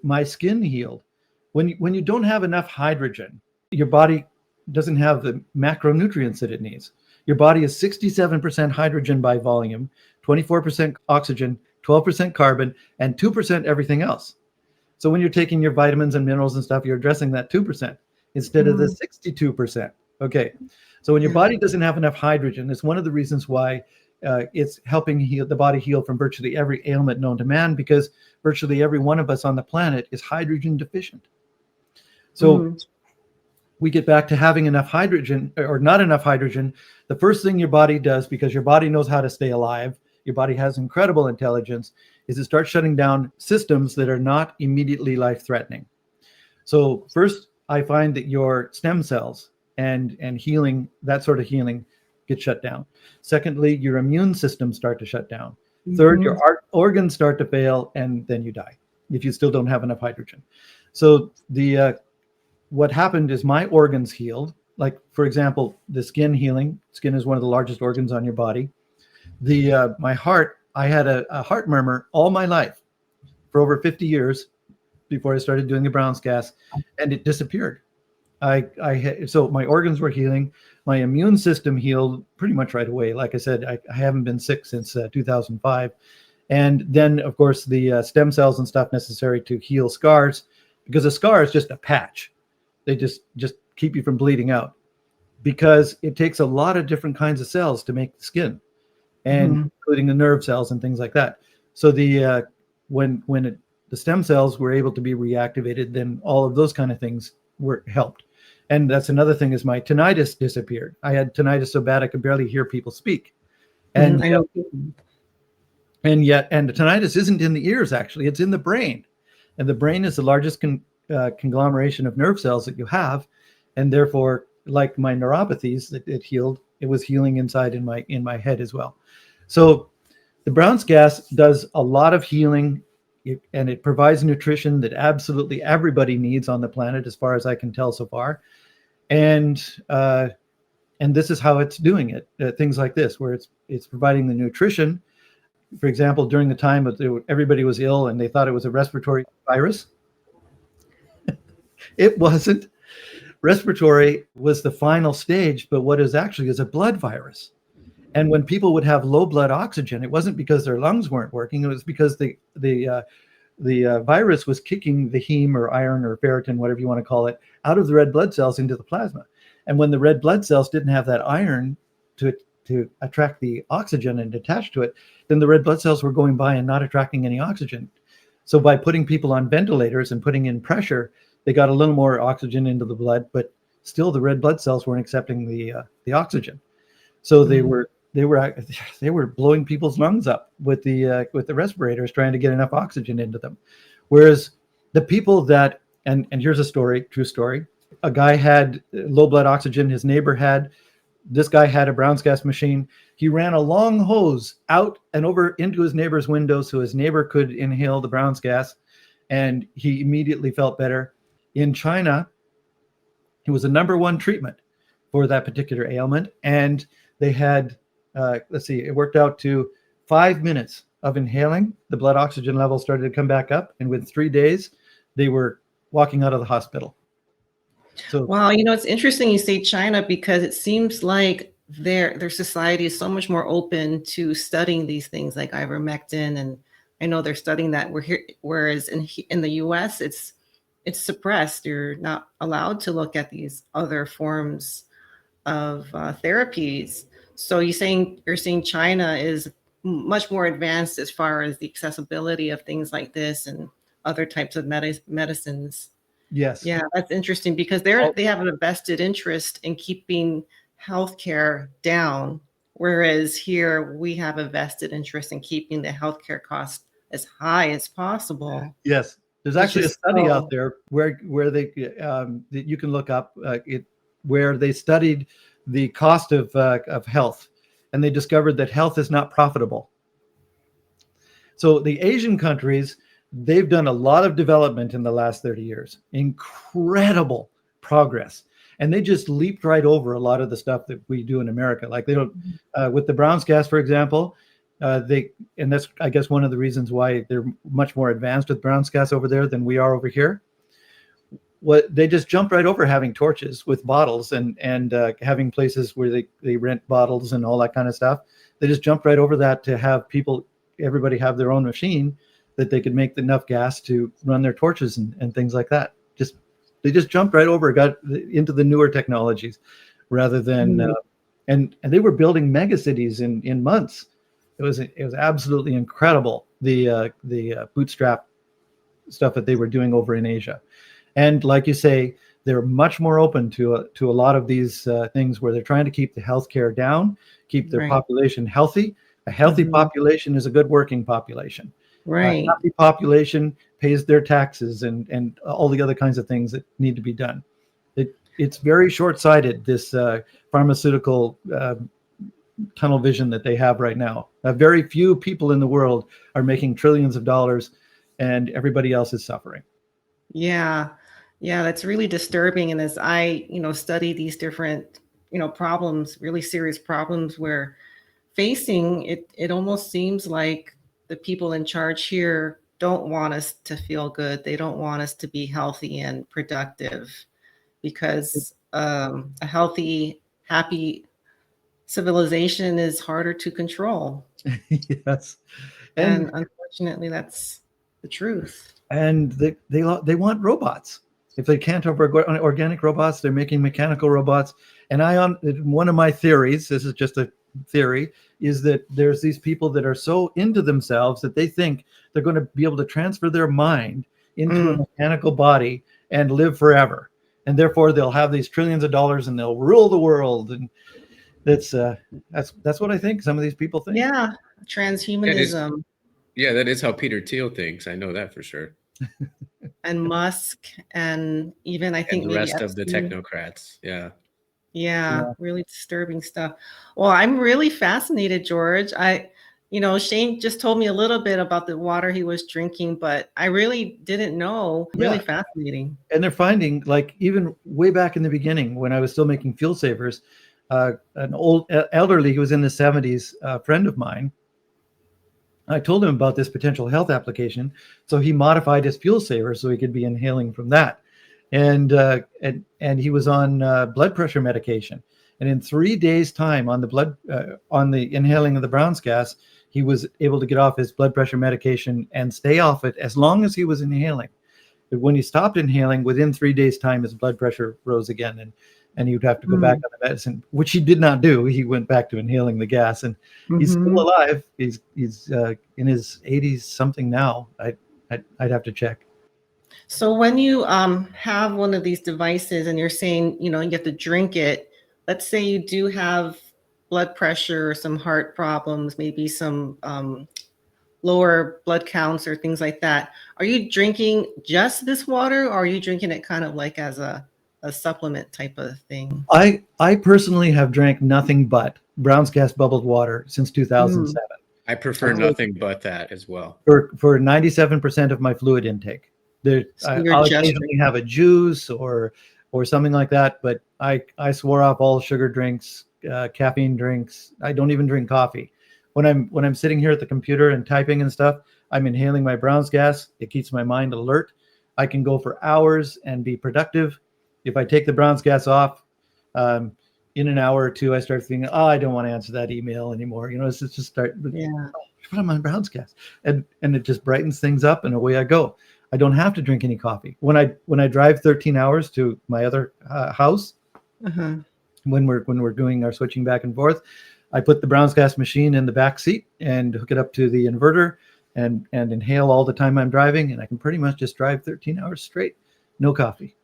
my skin healed. When you don't have enough hydrogen, your body doesn't have the macronutrients that it needs. Your body is 67% hydrogen by volume, 24% oxygen, 12% carbon, and 2% everything else. So when you're taking your vitamins and minerals and stuff, you're addressing that 2% instead of the 62%. Okay. So when your body doesn't have enough hydrogen, it's one of the reasons why it's helping the body heal from virtually every ailment known to man, because virtually every one of us on the planet is hydrogen deficient. So we get back to having enough hydrogen or not enough hydrogen. The first thing your body does, because your body knows how to stay alive, your body has incredible intelligence, is it starts shutting down systems that are not immediately life-threatening. So first, I find that your stem cells and healing, that sort of healing, get shut down. Secondly, your immune systems start to shut down. Third, your organs start to fail, and then you die if you still don't have enough hydrogen. So what happened is my organs healed. Like, for example, the skin healing. Skin is one of the largest organs on your body. My heart, I had a heart murmur all my life for over 50 years before I started doing the Brown's gas, and it disappeared. So my organs were healing. My immune system healed pretty much right away. Like I said, I haven't been sick since 2005. And then, of course, the stem cells and stuff necessary to heal scars, because a scar is just a patch. They just keep you from bleeding out, because it takes a lot of different kinds of cells to make the skin, and including the nerve cells and things like that. So when the stem cells were able to be reactivated, then all of those kind of things were helped. And that's another thing, is my tinnitus disappeared. I had tinnitus so bad I could barely hear people speak. And I know. And the tinnitus isn't in the ears, actually, it's in the brain. And the brain is the largest conglomeration of nerve cells that you have. And therefore, like my neuropathies that it healed, it was healing inside in my head as well. So the Brown's gas does a lot of healing, and it provides nutrition that absolutely everybody needs on the planet, as far as I can tell so far. And this is how it's doing it. Things like this, where it's providing the nutrition. For example, during the time that everybody was ill and they thought it was a respiratory virus, it wasn't. Respiratory was the final stage, but what is actually is a blood virus. And when people would have low blood oxygen, it wasn't because their lungs weren't working. It was because the virus was kicking the heme or iron or ferritin, whatever you want to call it, out of the red blood cells into the plasma. And when the red blood cells didn't have that iron to attract the oxygen and attach to it, then the red blood cells were going by and not attracting any oxygen. So by putting people on ventilators and putting in pressure, they got a little more oxygen into the blood, but still the red blood cells weren't accepting the oxygen. So they were blowing people's lungs up with the respirators, trying to get enough oxygen into them. Whereas the people that, and here's a story, true story, a guy had low blood oxygen, his neighbor had, this guy had a Brown's gas machine. He ran a long hose out and over into his neighbor's window so his neighbor could inhale the Brown's gas, and he immediately felt better. In China, it was the #1 treatment for that particular ailment, and they had, it worked out to 5 minutes of inhaling. The blood oxygen level started to come back up, and within 3 days, they were walking out of the hospital. So, wow, it's interesting you say China, because it seems like their society is so much more open to studying these things like ivermectin, and I know they're studying that. We're here, whereas in the U.S. it's suppressed. You're not allowed to look at these other forms of therapies. So you're saying China is much more advanced as far as the accessibility of things like this and other types of medicines. yes. Yeah, that's interesting, because they have a vested interest in keeping healthcare down, whereas here we have a vested interest in keeping the healthcare cost as high as possible. Yes. There's actually a study out there where they that you can look up where they studied the cost of health and they discovered that health is not profitable. So the Asian countries, they've done a lot of development in the last 30 years, incredible progress. And they just leaped right over a lot of the stuff that we do in America. Like they don't, with the Brown's gas, for example, and that's, I guess, one of the reasons why they're much more advanced with Brown's gas over there than we are over here. What they just jumped right over having torches with bottles and having places where they rent bottles and all that kind of stuff. They just jumped right over that to have everybody have their own machine that they could make enough gas to run their torches and things like that. They just jumped right over, got into the newer technologies rather than, and they were building mega cities in months. It was absolutely incredible, the bootstrap stuff that they were doing over in Asia. And like you say, they're much more open to a lot of these things where they're trying to keep the healthcare down, keep their population healthy. A healthy population is a good working population. Right. A healthy population pays their taxes and all the other kinds of things that need to be done. It's very short-sighted, this pharmaceutical tunnel vision that they have right now. Very few people in the world are making trillions of dollars, and everybody else is suffering. Yeah. Yeah, that's really disturbing. And as I, study these different, problems, really serious problems we're facing, it almost seems like the people in charge here don't want us to feel good. They don't want us to be healthy and productive because a healthy, happy civilization is harder to control. Yes. And unfortunately, that's the truth. And they want robots. If they can't have organic robots, they're making mechanical robots. And one of my theories, this is just a theory, is that there's these people that are so into themselves that they think they're going to be able to transfer their mind into a mechanical body and live forever. And therefore they'll have these trillions of dollars and they'll rule the world. And that's what I think some of these people think. Yeah. Transhumanism. That is how Peter Thiel thinks. I know that for sure. And Musk, and even I think and the maybe rest of the Epstein. technocrats. Yeah, really disturbing stuff. Well, I'm really fascinated, George. Shane just told me a little bit about the water he was drinking, but I really didn't know. Really fascinating. And they're finding, like, even way back in the beginning when I was still making fuel savers, an old elderly who was in the 70s, friend of mine, I told him about this potential health application. So he modified his fuel saver so he could be inhaling from that. And he was on blood pressure medication. And in 3 days' time on the inhaling of the Brown's gas, he was able to get off his blood pressure medication and stay off it as long as he was inhaling. But when he stopped inhaling, within 3 days' time, his blood pressure rose again, and he would have to go back on the medicine, which he did not do. He went back to inhaling the gas, and he's still alive. He's in his 80s something now. I'd have to check. So when you have one of these devices and you're saying, you have to drink it, let's say you do have blood pressure or some heart problems, maybe some lower blood counts or things like that. Are you drinking just this water, or are you drinking it kind of like as a supplement type of thing? I personally have drank nothing but Brown's gas bubbled water since 2007. I prefer nothing but that as well. For 97% of my fluid intake. I'll occasionally have a juice or something like that, but I swore off all sugar drinks, caffeine drinks. I don't even drink coffee. When I'm sitting here at the computer and typing and stuff, I'm inhaling my Brown's gas. It keeps my mind alert. I can go for hours and be productive. If I take the Brown's gas off, in an hour or two, I start thinking, I don't want to answer that email anymore. It's just start. Put on my Brown's gas, and it just brightens things up, and away I go. I don't have to drink any coffee. When I drive 13 hours to my other house, when we're doing our switching back and forth, I put the Brown's gas machine in the back seat and hook it up to the inverter and inhale all the time I'm driving, and I can pretty much just drive 13 hours straight, no coffee.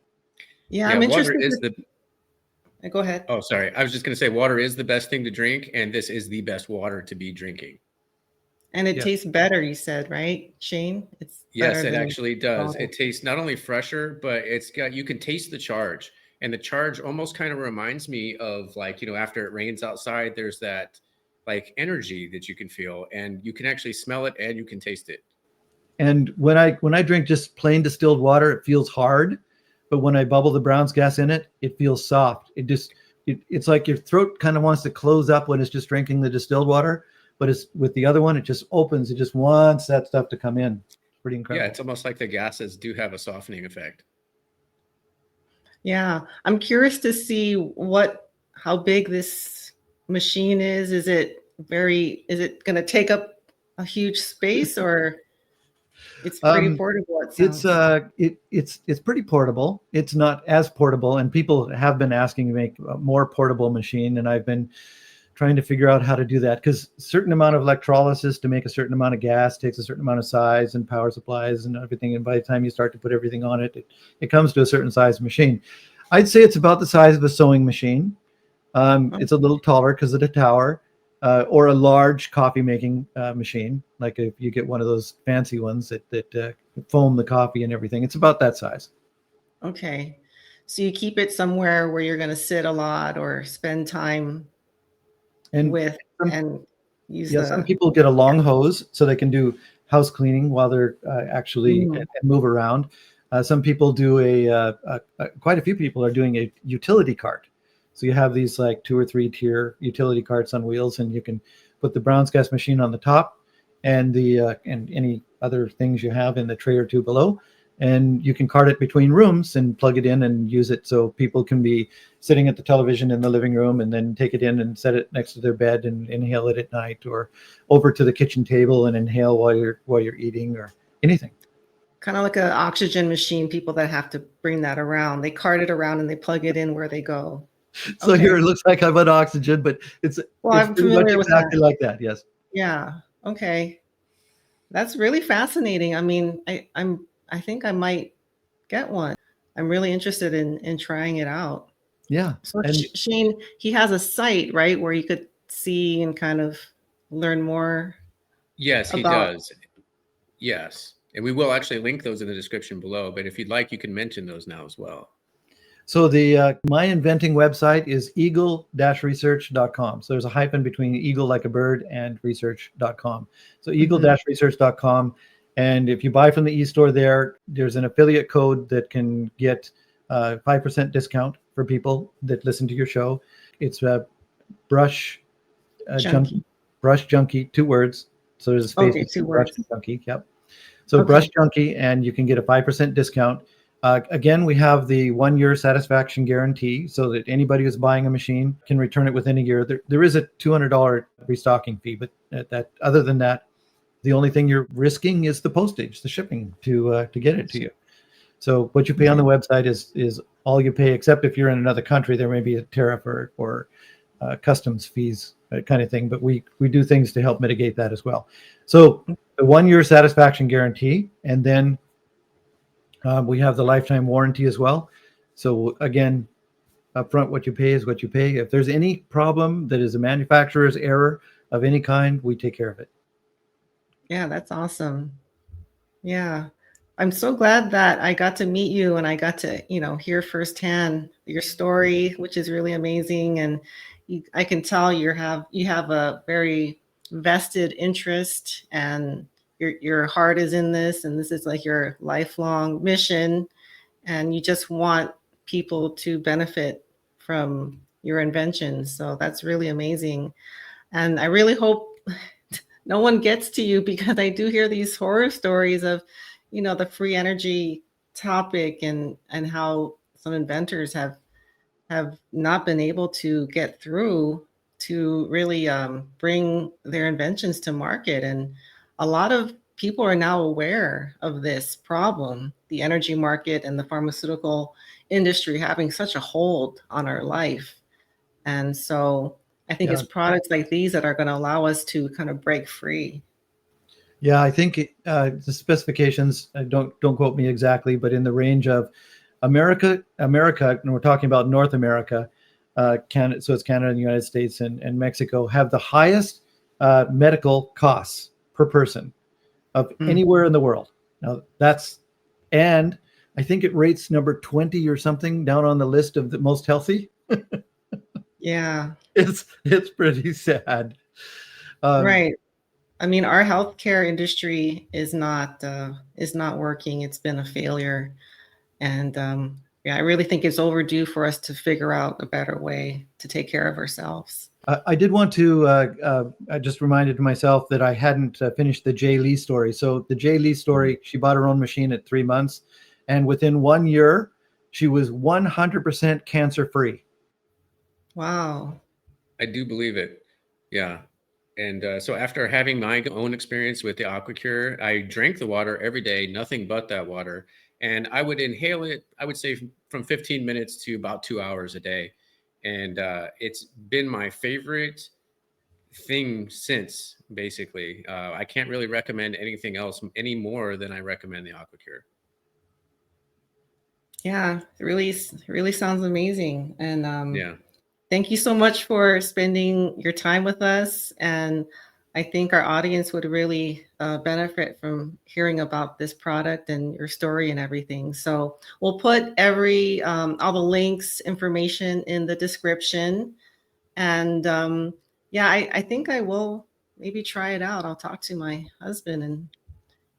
Yeah, I'm interested. Water is Go ahead. Oh, sorry. I was just going to say water is the best thing to drink, and this is the best water to be drinking. And it tastes better, you said, right, Shane? Yes, it actually does. It tastes not only fresher, but you can taste the charge. And the charge almost kind of reminds me of, like, after it rains outside, there's that like energy that you can feel, and you can actually smell it and you can taste it. And when I drink just plain distilled water, it feels hard, but when I bubble the Brown's gas in it, it feels soft. It's like your throat kind of wants to close up when it's just drinking the distilled water, but it's with the other one, it just opens. It just wants that stuff to come in. Pretty incredible. Yeah, it's almost like the gases do have a softening effect. Yeah, I'm curious to see how big this machine is. Is it going to take up a huge space, or it's pretty portable? It sounds. It's pretty portable. It's not as portable, and people have been asking to make a more portable machine, and I've been trying to figure out how to do that, because a certain amount of electrolysis to make a certain amount of gas takes a certain amount of size and power supplies and everything. And by the time you start to put everything on it, it comes to a certain size machine. I'd say it's about the size of a sewing machine. It's a little taller because of the tower, or a large coffee making machine. Like if you get one of those fancy ones that foam the coffee and everything, it's about that size. Okay. So you keep it somewhere where you're going to sit a lot or spend time with and use some people get a long hose so they can do house cleaning while they're actually and move around. Some people do quite a few people are doing a utility cart. So you have these like 2 or 3 tier utility carts on wheels, and you can put the Brown's gas machine on the top and and any other things you have in the tray or 2 below. And you can cart it between rooms and plug it in and use it, so people can be sitting at the television in the living room and then take it in and set it next to their bed and inhale it at night, or over to the kitchen table and inhale while you're eating or anything. Kind of like an oxygen machine. People that have to bring that around, they cart it around and they plug it in where they go. So here it looks like I'm on oxygen, but it's I'm familiar with exactly like that. Yes. Yeah. Okay. That's really fascinating. I mean, I think I might get one. I'm really interested in trying it out. Yeah. So Shane, he has a site, right, where you could see and kind of learn more. Yes, he does. Yes. And we will actually link those in the description below, but if you'd like, you can mention those now as well. So the my inventing website is eagle-research.com. So there's a hyphen between eagle like a bird and research.com. So eagle-research.com. And if you buy from the e-store there's an affiliate code that can get 5% discount for people that listen to your show. It's Brush Junkie. Brush Junkie, 2 words. So there's a space between 2 Brush words. and Junkie. Yep. So Brush Junkie, and you can get a 5% discount. Again, we have the 1-year satisfaction guarantee, so that anybody who's buying a machine can return it within a year. There is a $200 restocking fee, but other than that, the only thing you're risking is the postage, the shipping to get it to you. So what you pay on the website is all you pay, except if you're in another country, there may be a tariff or customs fees kind of thing. But we do things to help mitigate that as well. So the 1-year satisfaction guarantee, and then we have the lifetime warranty as well. So again, upfront, what you pay is what you pay. If there's any problem that is a manufacturer's error of any kind, we take care of it. Yeah, that's awesome. Yeah. I'm so glad that I got to meet you and I got to, hear firsthand your story, which is really amazing. And I can tell you have a very vested interest, and your heart is in this, and this is like your lifelong mission, and you just want people to benefit from your inventions. So that's really amazing. And I really hope no one gets to you, because I do hear these horror stories of, the free energy topic and how some inventors have not been able to get through to really bring their inventions to market. And a lot of people are now aware of this problem, the energy market and the pharmaceutical industry having such a hold on our life. And so I think it's products like these that are going to allow us to kind of break free. Yeah, I think the specifications, don't quote me exactly, but in the range of America, and we're talking about North America, Canada, so it's Canada and the United States and Mexico, have the highest medical costs per person of anywhere in the world. Now and I think it rates number 20 or something down on the list of the most healthy. Yeah. It's pretty sad. Right. I mean, our healthcare industry is not working. It's been a failure, and yeah, I really think it's overdue for us to figure out a better way to take care of ourselves. I did want to, I just reminded myself that I hadn't finished the Jay Lee story. So the Jay Lee story, she bought her own machine at 3 months, and within 1 year, she was 100% cancer free. Wow. I do believe it. Yeah. And so after having my own experience with the Aquacure, I drank the water every day, nothing but that water. And I would inhale it, I would say from 15 minutes to about 2 hours a day. And it's been my favorite thing since, basically. I can't really recommend anything else any more than I recommend the Aquacure. Yeah, it really sounds amazing. And Yeah. thank you so much for spending your time with us. And I think our audience would really benefit from hearing about this product and your story and everything. So we'll put all the links, information in the description. And yeah, I think I will maybe try it out. I'll talk to my husband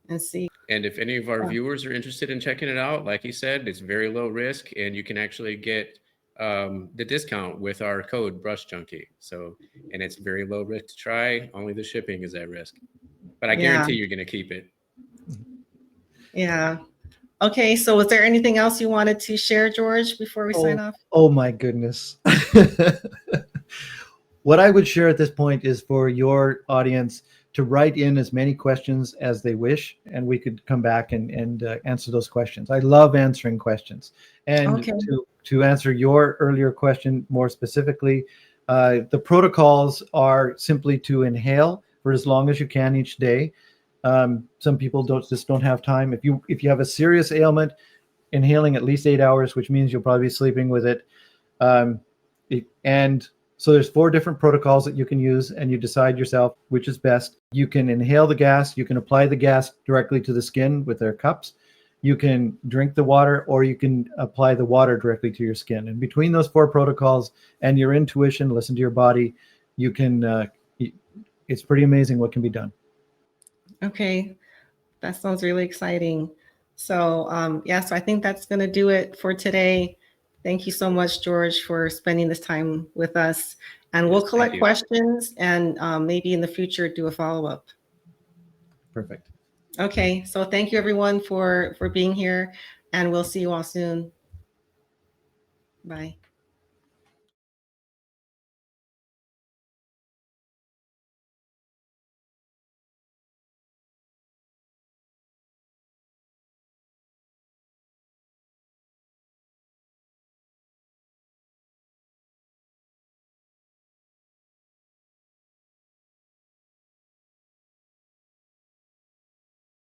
and see. And if any of our viewers are interested in checking it out, like he said, it's very low risk, and you can actually get the discount with our code Brush Junkie. So, and it's very low risk to try. Only the shipping is at risk, but I guarantee you're going to keep it. Yeah. Okay. So, is there anything else you wanted to share, George, before we sign off? Oh my goodness. What I would share at this point is for your audience to write in as many questions as they wish, and we could come back and answer those questions. I love answering questions. And Okay. to answer your earlier question more specifically, the protocols are simply to inhale for as long as you can each day. Some people just don't have time. If you have a serious ailment, inhaling at least 8 hours, which means you'll probably be sleeping with it. And so there's 4 different protocols that you can use, and you decide yourself which is best. You can inhale the gas. You can apply the gas directly to the skin with their cups. You can drink the water, or you can apply the water directly to your skin. And between those 4 protocols and your intuition, listen to your body, you can, it's pretty amazing what can be done. Okay. That sounds really exciting. So, yeah, so I think that's going to do it for today. Thank you so much, George, for spending this time with us. And we'll collect questions and maybe in the future do a follow-up. Perfect. Okay, so thank you everyone for being here, and we'll see you all soon. Bye.